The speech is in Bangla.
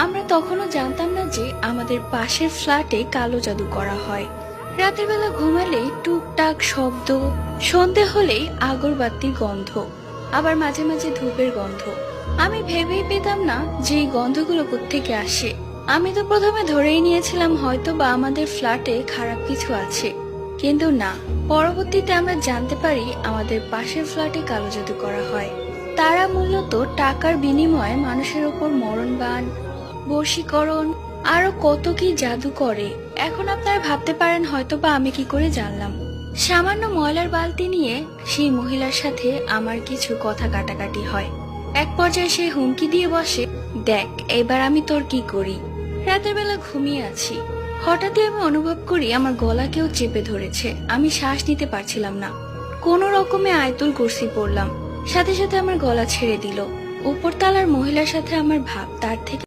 আমরা তখনও জানতাম না যে আমাদের পাশের ফ্ল্যাটে কালো জাদু করা হয়। রাতের বেলা ঘুমালে টুকটাক শব্দ, সন্ধে হলেই আগরবাতির গন্ধ, আবার মাঝে মাঝে ধূপের গন্ধ। আমি ভেবেই পেতাম না যে এই গন্ধগুলো কোত্থেকে আসে। আমি তো প্রথমে ধরেই নিয়েছিলাম হয়তো বা আমাদের ফ্ল্যাটে খারাপ কিছু আছে, কিন্তু না। পরবর্তীতে আমরা জানতে পারি আমাদের পাশের ফ্ল্যাটে কালো জাদু করা হয়। তারা মূলত টাকার বিনিময়ে মানুষের ওপর মরণবাণ, বশীকরণ, আরো কত কি জাদু করে। এখন আপনারা ভাবতে পারেন হয়তোবা আমি কি করে জানলাম। সামান্য ময়লার বালতি নিয়ে সেই মহিলার সাথে আমার কিছু কথা কাটাকাটি হয়। এক পর্যায়ে সে হুমকি দিয়ে বসে, দেখ এবার আমি তোর কি করি। রাতের বেলা ঘুমিয়ে আছি, হঠাৎই আমি অনুভব করি আমার গলা কেউ চেপে ধরেছে। আমি শ্বাস নিতে পারছিলাম না। কোনো রকমে আয়তুল কুরসি পড়লাম, সাথে সাথে আমার গলা ছেড়ে দিল। উপরতলার মহিলার সাথে আমার ভাব তার থেকে